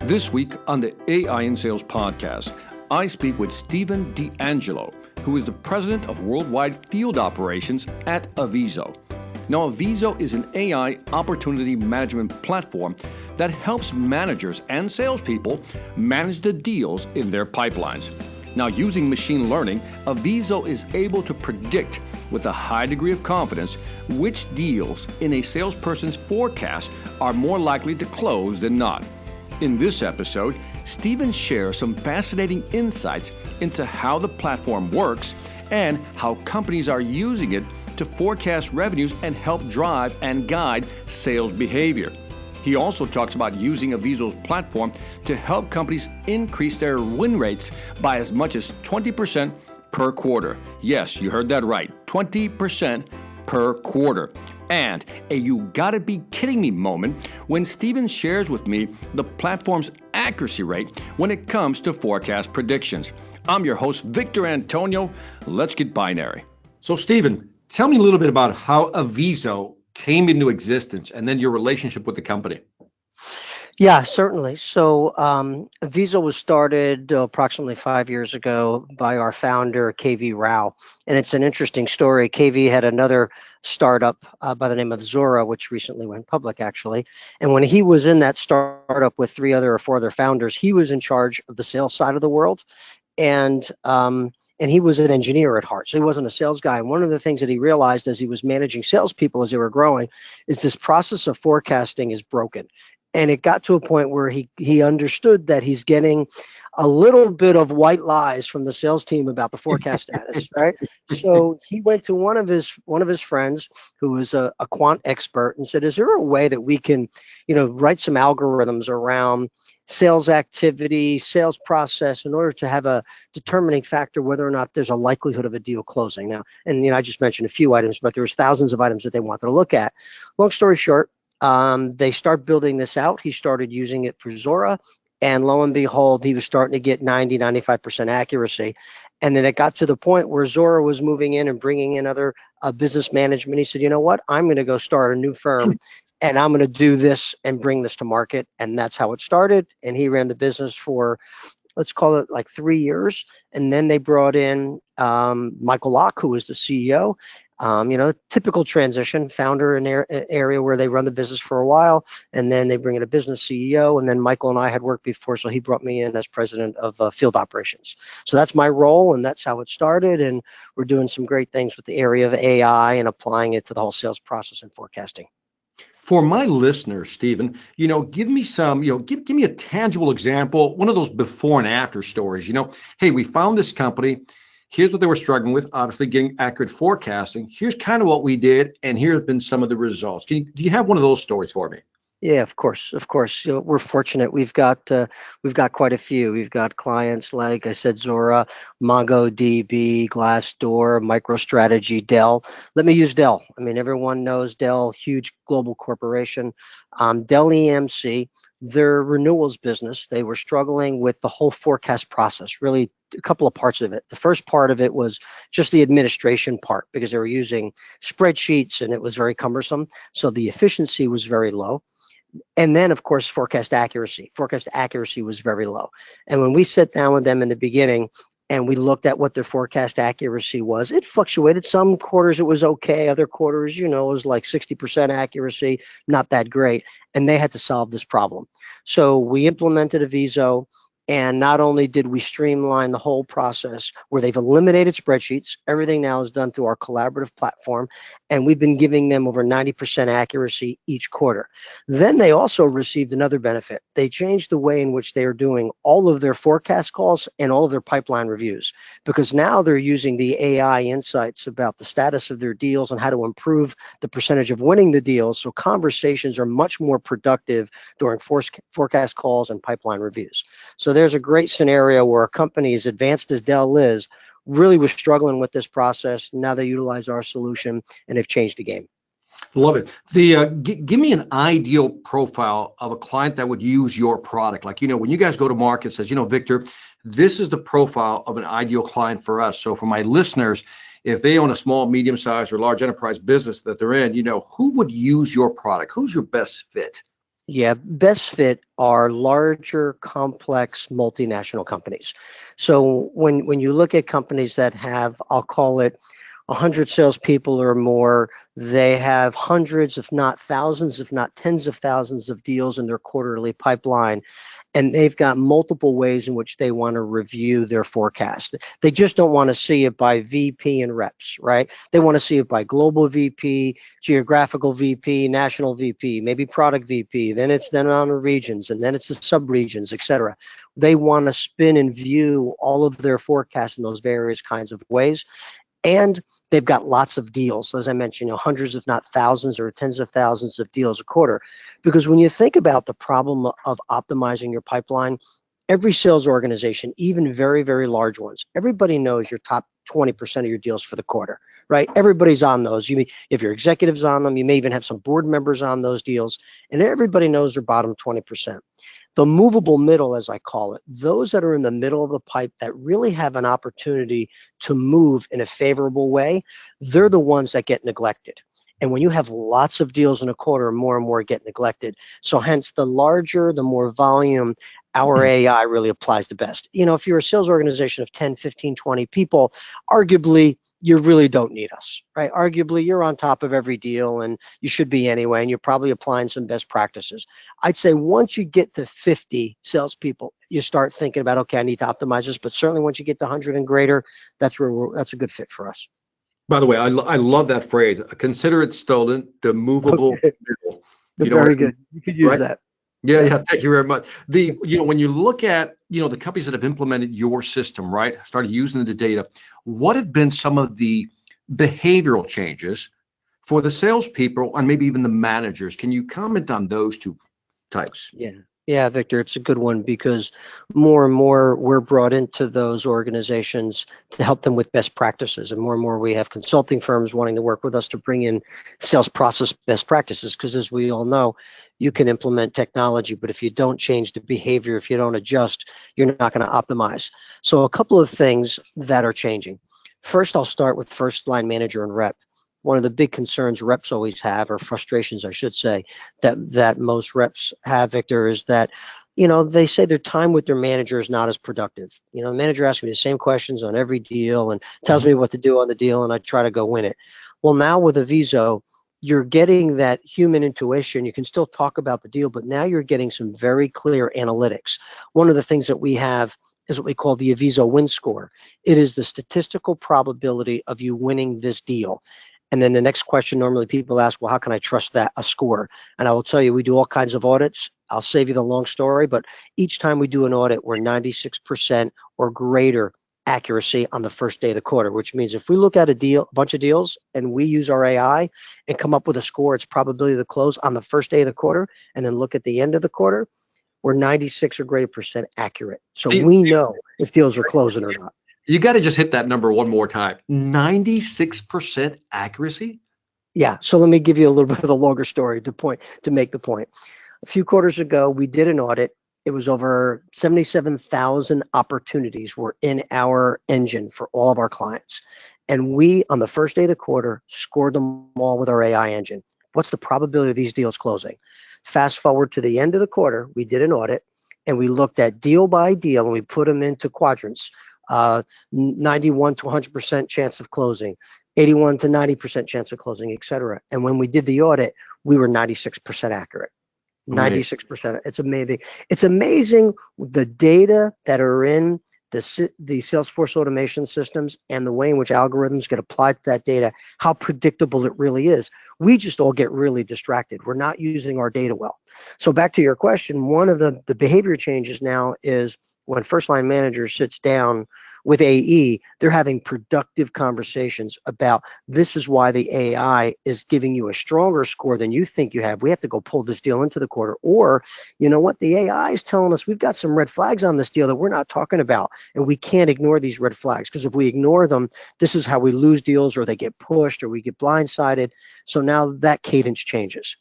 This week on the AI in Sales podcast, I speak with Stephen D'Angelo, who is the president of worldwide field operations at Avizo. Now, Avizo is an AI opportunity management platform that helps managers and salespeople manage the deals in their pipelines. Now, using machine learning, Avizo is able to predict with a high degree of confidence which deals in a salesperson's forecast are more likely to close than not. In this episode, Stephen shares some fascinating insights into how the platform works and how companies are using it to forecast revenues and help drive and guide sales behavior. He also talks about using Avizo's platform to help companies increase their win rates by as much as 20% per quarter. Yes, you heard that right, 20% per quarter. And a you gotta be kidding me moment when Stephen shares with me the platform's accuracy rate when it comes to forecast predictions. I'm your host, Victor Antonio. Let's get binary. So Stephen, tell me a little bit about how Avizo came into existence and then your relationship with the company. Yeah, certainly. So Avizo was started approximately 5 years ago by our founder, KV Rao. And it's an interesting story. KV had another startup by the name of Zuora, which recently went public, actually. And when he was in that startup with four other founders, he was in charge of the sales side of the world. And he was an engineer at heart, so he wasn't a sales guy. And one of the things that he realized as he was managing salespeople as they were growing is this process of forecasting is broken. And it got to a point where he understood that he's getting a little bit of white lies from the sales team about the forecast status, right? So he went to one of his friends who was a quant expert and said, "Is there a way that we can, write some algorithms around sales activity, sales process in order to have a determining factor whether or not there's a likelihood of a deal closing?" Now, and I just mentioned a few items, but there was thousands of items that they wanted to look at. Long story short, they start building this out. He started using it for Zuora, and lo and behold, he was starting to get 95% accuracy. And then it got to the point where Zuora was moving in and bringing in other business management. He said, "You know what? I'm going to go start a new firm, and I'm going to do this and bring this to market." And that's how it started. And he ran the business for, let's call it like 3 years. And then they brought in Michael Locke, who was the CEO. Typical transition, founder in an area where they run the business for a while, and then they bring in a business CEO. And then Michael and I had worked before, so he brought me in as president of field operations. So that's my role, and that's how it started. And we're doing some great things with the area of AI and applying it to the whole sales process and forecasting. For my listeners, Stephen, give me some, give me a tangible example, one of those before and after stories. Hey, we found this company. Here's what they were struggling with, obviously getting accurate forecasting. Here's kind of what we did, and here have been some of the results. Do you have one of those stories for me? Yeah, of course. We're fortunate. We've got quite a few. We've got clients like I said, Zuora, MongoDB, Glassdoor, MicroStrategy, Dell. Let me use Dell. Everyone knows Dell, huge global corporation. Dell EMC, their renewals business, they were struggling with the whole forecast process. Really, a couple of parts of it. The first part of it was just the administration part because they were using spreadsheets and it was very cumbersome. So the efficiency was very low. And then, of course, forecast accuracy. Forecast accuracy was very low. And when we sat down with them in the beginning and we looked at what their forecast accuracy was, it fluctuated. Some quarters it was okay. Other quarters, it was like 60% accuracy, not that great. And they had to solve this problem. So we implemented Avizo. And not only did we streamline the whole process where they've eliminated spreadsheets, everything now is done through our collaborative platform, and we've been giving them over 90% accuracy each quarter. Then they also received another benefit. They changed the way in which they are doing all of their forecast calls and all of their pipeline reviews, because now they're using the AI insights about the status of their deals and how to improve the percentage of winning the deals. So conversations are much more productive during forecast calls and pipeline reviews. So there's a great scenario where a company as advanced as Dell is really was struggling with this process. Now they utilize our solution and have changed the game. Love it. Give me an ideal profile of a client that would use your product. Like, when you guys go to market, says, Victor, this is the profile of an ideal client for us. So for my listeners, if they own a small, medium-sized, or large enterprise business that they're in, who would use your product? Who's your best fit? Yeah, best fit are larger, complex, multinational companies. So when you look at companies that have, I'll call it 100 salespeople or more, they have hundreds, if not thousands, if not tens of thousands of deals in their quarterly pipeline, and they've got multiple ways in which they want to review their forecast. They just don't want to see it by VP and reps, right? They want to see it by global VP, geographical VP, national VP, maybe product VP, then on the regions, and then it's the sub-regions, et cetera. They want to spin and view all of their forecasts in those various kinds of ways. And they've got lots of deals, as I mentioned, hundreds, if not thousands or tens of thousands of deals a quarter. Because when you think about the problem of optimizing your pipeline, every sales organization, even very, very large ones, everybody knows your top 20% of your deals for the quarter, right? Everybody's on those. If your executives on them, you may even have some board members on those deals, and everybody knows their bottom 20%. The movable middle, as I call it, those that are in the middle of the pipe that really have an opportunity to move in a favorable way, they're the ones that get neglected. And when you have lots of deals in a quarter, more and more get neglected. So hence, the larger, the more volume, our AI really applies the best. If you're a sales organization of 10, 15, 20 people, arguably, you really don't need us, right? Arguably, you're on top of every deal, and you should be anyway, and you're probably applying some best practices. I'd say once you get to 50 salespeople, you start thinking about, okay, I need to optimize this. But certainly once you get to 100 and greater, that's a good fit for us. By the way, I love that phrase. Consider it stolen, the movable Okay. middle. Very good. You could use that. Yeah, yeah. Thank you very much. When you look at, the companies that have implemented your system, right, started using the data, what have been some of the behavioral changes for the salespeople and maybe even the managers? Can you comment on those two types? Yeah, Victor, it's a good one because more and more we're brought into those organizations to help them with best practices. And more we have consulting firms wanting to work with us to bring in sales process best practices. Because as we all know, you can implement technology, but if you don't change the behavior, if you don't adjust, you're not going to optimize. So a couple of things that are changing. First, I'll start with first line manager and rep. One of the big concerns reps always have, or frustrations, I should say, that most reps have, Victor, is that, they say their time with their manager is not as productive. The manager asks me the same questions on every deal and tells me what to do on the deal, and I try to go win it. Well, now with Avizo, you're getting that human intuition. You can still talk about the deal, but now you're getting some very clear analytics. One of the things that we have is what we call the Avizo win score. It is the statistical probability of you winning this deal. And then the next question normally people ask, well, how can I trust a score? And I will tell you, we do all kinds of audits. I'll save you the long story, but each time we do an audit, we're 96% or greater accuracy on the first day of the quarter, which means if we look at a bunch of deals, and we use our AI and come up with a score, it's probability to close on the first day of the quarter, and then look at the end of the quarter, we're 96 or greater percent accurate. So we know if deals are closing or not. You got to just hit that number one more time. 96% accuracy? Yeah. So let me give you a little bit of a longer story to make the point. A few quarters ago, we did an audit. It was over 77,000 opportunities were in our engine for all of our clients. And we, on the first day of the quarter, scored them all with our AI engine. What's the probability of these deals closing? Fast forward to the end of the quarter, we did an audit, and we looked at deal by deal, and we put them into quadrants. 91 to 100% chance of closing, 81 to 90% chance of closing, et cetera. And when we did the audit, we were 96% accurate. 96%. It's amazing. It's amazing the data that are in the Salesforce automation systems and the way in which algorithms get applied to that data, how predictable it really is. We just all get really distracted. We're not using our data well. So back to your question, one of the behavior changes now is when first line manager sits down with AE, they're having productive conversations about this is why the AI is giving you a stronger score than you think you have. We have to go pull this deal into the quarter. Or, you know what, the AI is telling us we've got some red flags on this deal that we're not talking about, and we can't ignore these red flags, because if we ignore them, this is how we lose deals, or they get pushed, or we get blindsided. So now that cadence changes.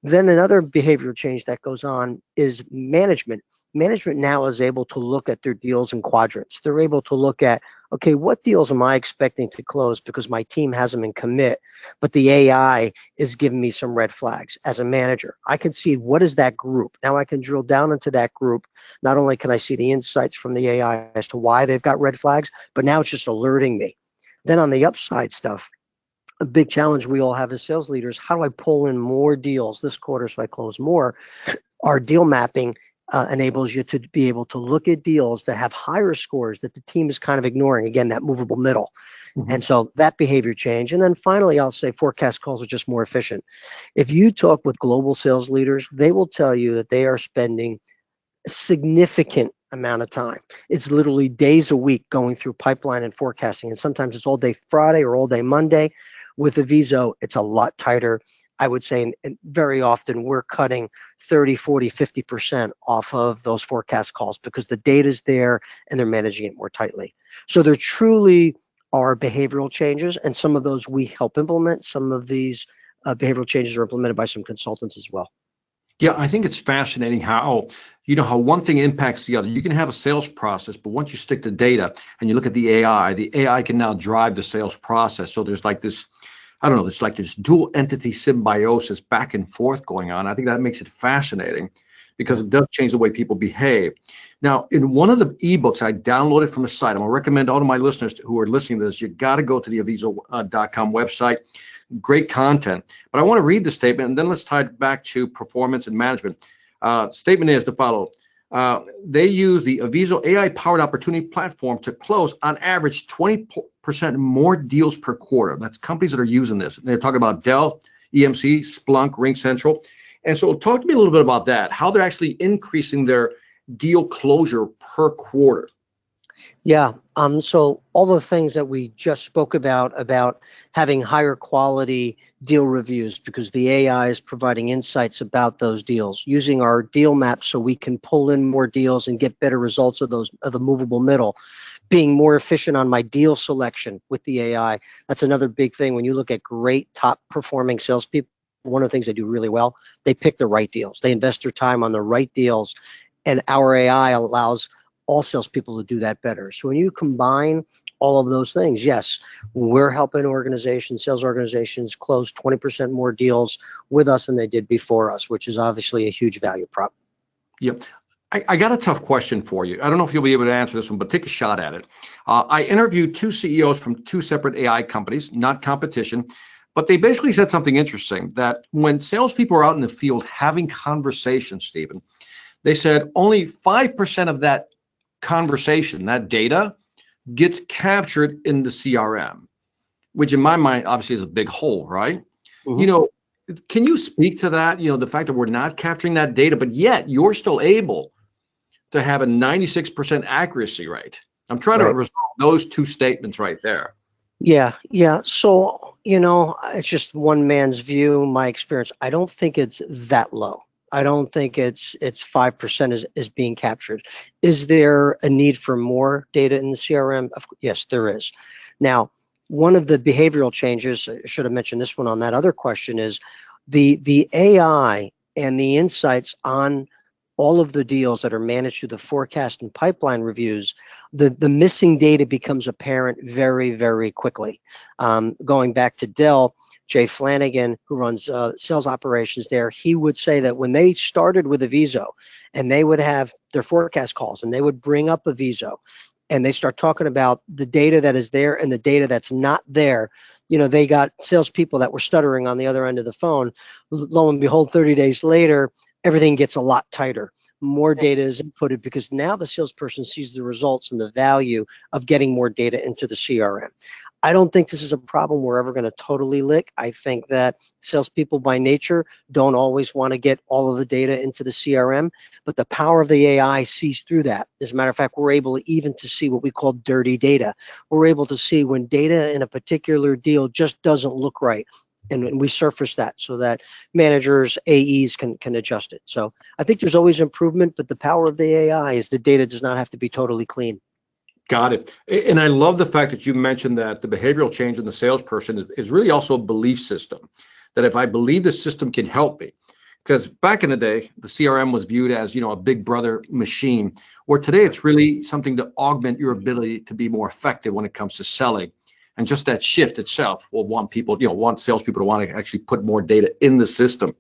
Then another behavioral change that goes on is management. Management now is able to look at their deals in quadrants. They're able to look at, okay, what deals am I expecting to close because my team has them in commit, but the AI is giving me some red flags as a manager. I can see what is that group. Now I can drill down into that group. Not only can I see the insights from the AI as to why they've got red flags, but now it's just alerting me. Then on the upside stuff, a big challenge we all have as sales leaders, how do I pull in more deals this quarter so I close more? Our deal mapping enables you to be able to look at deals that have higher scores that the team is kind of ignoring. Again, that movable middle. Mm-hmm. And so that behavior change. And then finally, I'll say forecast calls are just more efficient. If you talk with global sales leaders, they will tell you that they are spending a significant amount of time. It's literally days a week going through pipeline and forecasting. And sometimes it's all day Friday or all day Monday. With Avizo, it's a lot tighter. I would say, and very often we're cutting 30, 40, 50% off of those forecast calls because the data's there and they're managing it more tightly. So there truly are behavioral changes, and some of those we help implement. Some of these behavioral changes are implemented by some consultants as well. Yeah, I think it's fascinating how, how one thing impacts the other. You can have a sales process, but once you stick to data and you look at the AI can now drive the sales process. So there's like this, I don't know, it's like this dual entity symbiosis back and forth going on. I think that makes it fascinating because it does change the way people behave. Now, in one of the ebooks I downloaded from the site, I'm going to recommend all of my listeners who are listening to this, you got to go to the Avizo.com website. Great content. But I want to read the statement, and then let's tie it back to performance and management. Statement is to follow. They use the Avizo AI-powered opportunity platform to close, on average, 20% more deals per quarter. That's companies that are using this. They're talking about Dell, EMC, Splunk, RingCentral. And so talk to me a little bit about that, how they're actually increasing their deal closure per quarter. Yeah. So all the things that we just spoke about having higher quality deal reviews because the AI is providing insights about those deals, using our deal maps so we can pull in more deals and get better results of the movable middle, being more efficient on my deal selection with the AI. That's another big thing. When you look at great top performing salespeople, one of the things they do really well, they pick the right deals. They invest their time on the right deals, and our AI allows all salespeople to do that better. So when you combine all of those things, yes, we're helping sales organizations close 20% more deals with us than they did before us, which is obviously a huge value prop. Yep. I got a tough question for you. I don't know if you'll be able to answer this one, but take a shot at it. I interviewed two CEOs from two separate AI companies, not competition, but they basically said something interesting, that when salespeople are out in the field having conversations, Stephen, they said only 5% of that conversation, that data, gets captured in the CRM, which in my mind obviously is a big hole, right? Mm-hmm. Can you speak to that? The fact that we're not capturing that data, but yet you're still able to have a 96% accuracy rate. I'm trying to resolve those two statements right there. Yeah. So, it's just one man's view, my experience. I don't think it's that low. I don't think it's 5% is being captured. Is there a need for more data in the CRM? Yes, there is. Now, one of the behavioral changes, I should have mentioned this one on that other question, is the AI and the insights on all of the deals that are managed through the forecast and pipeline reviews, the missing data becomes apparent very, very quickly. Going back to Dell, Jay Flanagan, who runs sales operations there, he would say that when they started with Avizo and they would have their forecast calls and they would bring up Avizo and they start talking about the data that is there and the data that's not there, they got salespeople that were stuttering on the other end of the phone. Lo and behold, 30 days later, everything gets a lot tighter. More data is inputted because now the salesperson sees the results and the value of getting more data into the CRM. I don't think this is a problem we're ever going to totally lick. I think that salespeople by nature don't always want to get all of the data into the CRM, but the power of the AI sees through that. As a matter of fact, we're able even to see what we call dirty data. We're able to see when data in a particular deal just doesn't look right. And we surface that so that managers, AEs can adjust it. So I think there's always improvement, but the power of the AI is the data does not have to be totally clean. Got it. And I love the fact that you mentioned that the behavioral change in the salesperson is really also a belief system, that if I believe the system can help me, Because back in the day, the CRM was viewed as, a big brother machine, where today it's really something to augment your ability to be more effective when it comes to selling. And just that shift itself will want people, want salespeople to want to actually put more data in the system.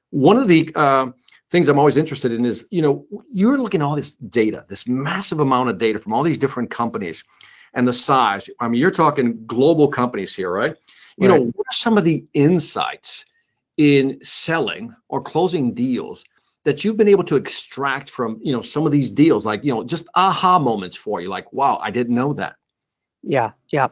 One of the things I'm always interested in is, you're looking at all this data, this massive amount of data from all these different companies and the size. I mean, you're talking global companies here, right? Right. What are some of the insights in selling or closing deals that you've been able to extract from, some of these deals, like, just aha moments for you, like, wow, I didn't know that. Yeah, yeah.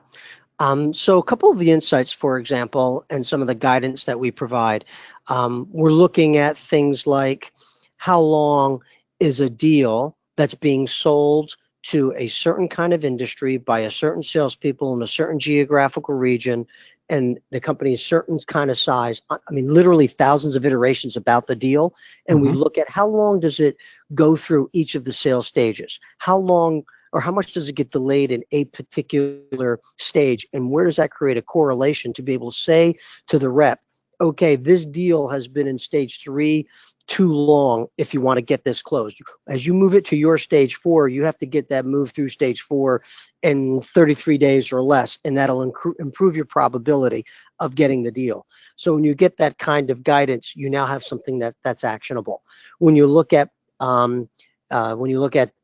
So a couple of the insights, for example, and some of the guidance that we provide, we're looking at things like how long is a deal that's being sold to a certain kind of industry by a certain salespeople in a certain geographical region, and the company's certain kind of size. I mean, literally thousands of iterations about the deal, and we look at how long does it go through each of the sales stages, how long or how much does it get delayed in a particular stage, and where does that create a correlation to be able to say to the rep, okay, this deal has been in stage 3 too long if you want to get this closed. As you move it to your stage 4, you have to get that move through stage 4 in 33 days or less, and that'll improve your probability of getting the deal. So when you get that kind of guidance, you now have something that's actionable. When you look at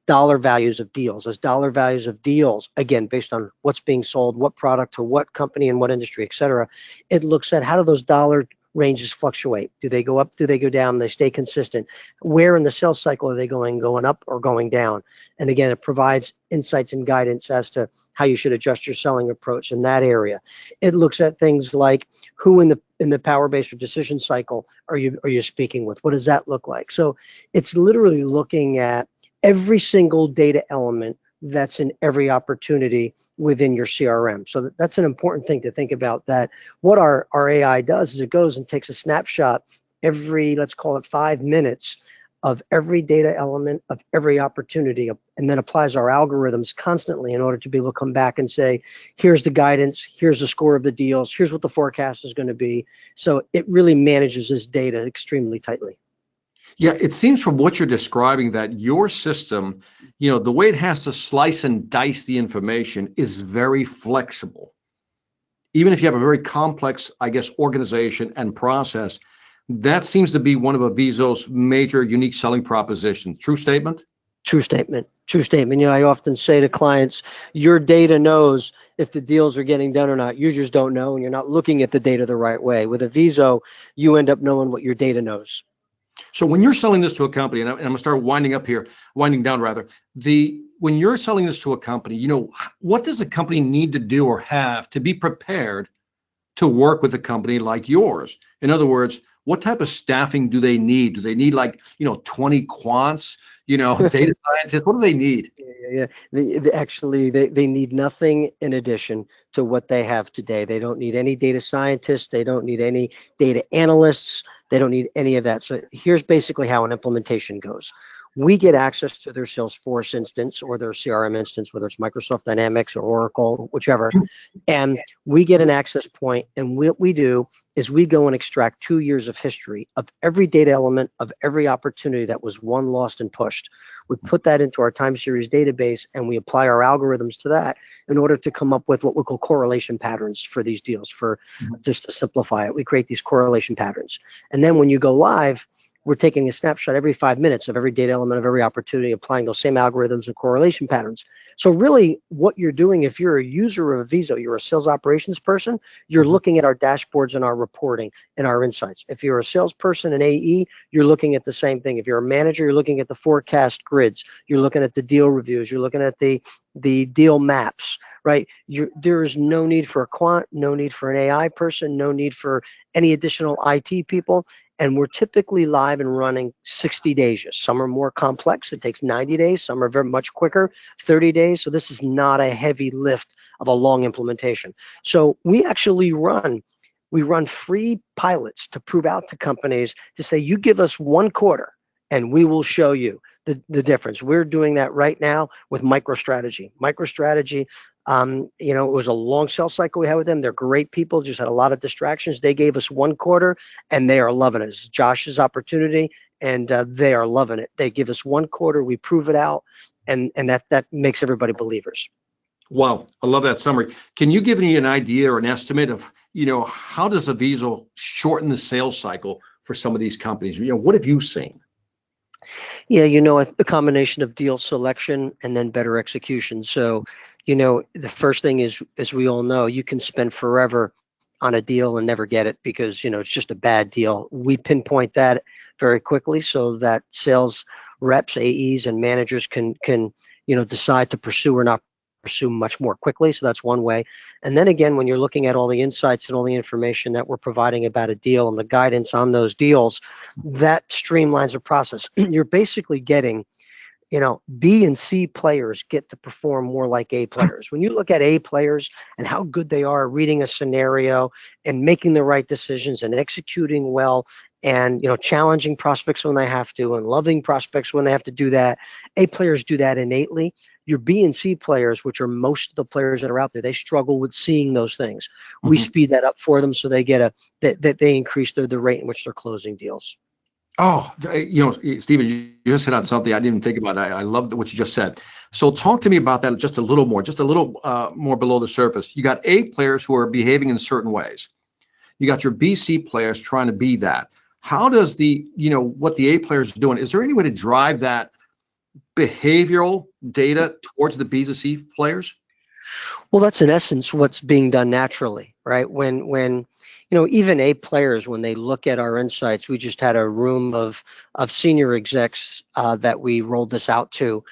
dollar values of deals, as dollar values of deals, again, based on what's being sold, what product to what company and what industry, et cetera, it looks at how do those dollar ranges fluctuate? Do they go up? Do they go down? They stay consistent? Where in the sales cycle are they going up or going down? And again, it provides insights and guidance as to how you should adjust your selling approach in that area. It looks at things like who in the power-based or decision cycle are you speaking with? What does that look like? So it's literally looking at every single data element that's in every opportunity within your CRM. So that's an important thing to think about, that what our AI does is it goes and takes a snapshot every, let's call it 5 minutes, of every data element of every opportunity, and then applies our algorithms constantly in order to be able to come back and say, here's the guidance, here's the score of the deals, here's what the forecast is going to be. So it really manages this data extremely tightly. Yeah, it seems from what you're describing that your system, the way it has to slice and dice the information is very flexible. Even if you have a very complex, I guess, organization and process, that seems to be one of Avizo's major unique selling propositions. True statement? True statement. True statement. I often say to clients, your data knows if the deals are getting done or not. You just don't know, and you're not looking at the data the right way. With Avizo, you end up knowing what your data knows. So when you're selling this to a company, and I'm going to start winding down rather, when you're selling this to a company, what does a company need to do or have to be prepared to work with a company like yours? In other words, what type of staffing do they need? Do they need 20 quants, data scientists? What do they need? Yeah. They need nothing in addition to what they have today. They don't need any data scientists. They don't need any data analysts. They don't need any of that. So here's basically how an implementation goes. We get access to their Salesforce instance or their CRM instance, whether it's Microsoft Dynamics or Oracle, whichever, and we get an access point. And what we do is we go and extract 2 years of history of every data element of every opportunity that was won, lost, and pushed. We put that into our time series database, and we apply our algorithms to that in order to come up with what we call correlation patterns for these deals. Just to simplify it, we create these correlation patterns. And then when you go live, we're taking a snapshot every 5 minutes of every data element of every opportunity, applying those same algorithms and correlation patterns. So really what you're doing, if you're a user of Avizo, you're a sales operations person, you're looking at our dashboards and our reporting and our insights. If you're a salesperson in AE, you're looking at the same thing. If you're a manager, you're looking at the forecast grids, you're looking at the deal reviews, you're looking at the deal maps, right? There is no need for a quant, no need for an AI person, no need for any additional IT people. And we're typically live and running 60 days. Some are more complex. It takes 90 days. Some are very much quicker, 30 days. So this is not a heavy lift of a long implementation. So we actually run free pilots to prove out to companies to say, you give us 1 quarter and we will show you the difference. We're doing that right now with MicroStrategy. MicroStrategy, it was a long sales cycle we had with them. They're great people, just had a lot of distractions. They gave us 1 quarter, and they are loving it. It's Josh's opportunity, and they are loving it. They give us 1 quarter, we prove it out, and that makes everybody believers. Wow, I love that summary. Can you give me an idea or an estimate of, how does Aviso shorten the sales cycle for some of these companies? What have you seen? Yeah, a combination of deal selection and then better execution. So, the first thing is, as we all know, you can spend forever on a deal and never get it because, it's just a bad deal. We pinpoint that very quickly so that sales reps, AEs, and managers can decide to pursue or not pursue much more quickly. So that's one way. And then again, when you're looking at all the insights and all the information that we're providing about a deal and the guidance on those deals, that streamlines the process. You're basically getting, B and C players get to perform more like A players. When you look at A players and how good they are reading a scenario and making the right decisions and executing well and, challenging prospects when they have to and loving prospects when they have to do that, A players do that innately. Your B and C players, which are most of the players that are out there, they struggle with seeing those things. Mm-hmm. We speed that up for them so they get they increase the rate in which they're closing deals. Oh, Stephen, you just hit on something I didn't even think about. I love what you just said. So talk to me about that just a little more below the surface. You got A players who are behaving in certain ways. You got your BC players trying to be that. How does what the A players are doing, is there any way to drive that behavioral data towards the B to C players? Well, that's in essence what's being done naturally, right? When even A players, when they look at our insights, we just had a room of senior execs that we rolled this out to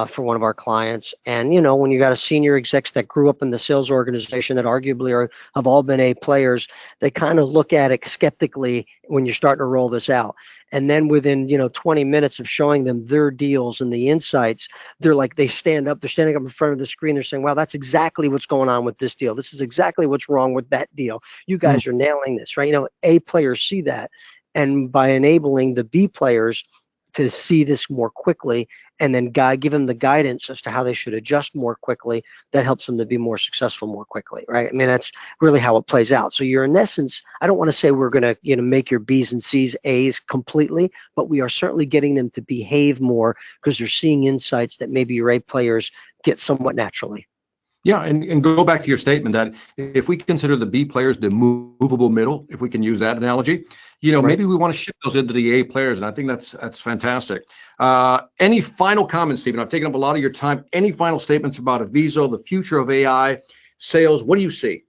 for one of our clients. And, when you got a senior execs that grew up in the sales organization that arguably have all been A players, they kind of look at it skeptically when you're starting to roll this out. And then within, 20 minutes of showing them their deals and the insights, they're standing up in front of the screen. They're saying, wow, that's exactly what's going on with this deal. This is exactly what's wrong with that deal. You guys are nailing this, right? A players see that. And by enabling the B players to see this more quickly and then give them the guidance as to how they should adjust more quickly, that helps them to be more successful more quickly, right? I mean, that's really how it plays out. So you're in essence, I don't want to say we're going to make your B's and C's A's completely, but we are certainly getting them to behave more because they're seeing insights that maybe your A players get somewhat naturally. Yeah, and go back to your statement that if we consider the B players the movable middle, if we can use that analogy, right. Maybe we want to shift those into the A players, and I think that's fantastic. Any final comments, Stephen? I've taken up a lot of your time. Any final statements about Aviso, the future of AI, sales? What do you see?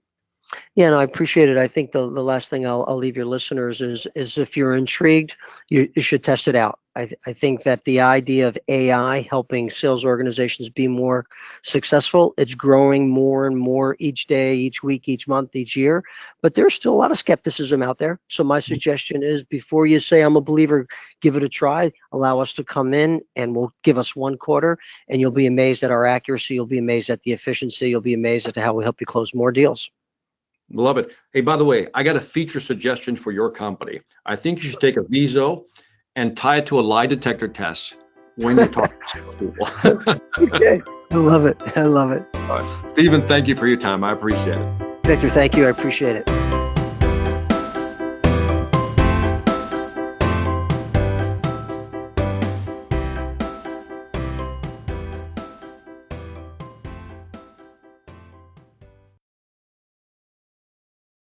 Yeah, no, I appreciate it. I think the last thing I'll leave your listeners is if you're intrigued, you should test it out. I think that the idea of AI helping sales organizations be more successful, it's growing more and more each day, each week, each month, each year. But there's still a lot of skepticism out there. So my suggestion is before you say I'm a believer, give it a try. Allow us to come in and we'll give us 1 quarter and you'll be amazed at our accuracy. You'll be amazed at the efficiency. You'll be amazed at how we help you close more deals. Love it. Hey, by the way, I got a feature suggestion for your company. I think you should take Aviso and tie it to a lie detector test when you're talking to salespeople. Okay. I love it. I love it. All right. Stephen, thank you for your time. I appreciate it. Victor, thank you. I appreciate it.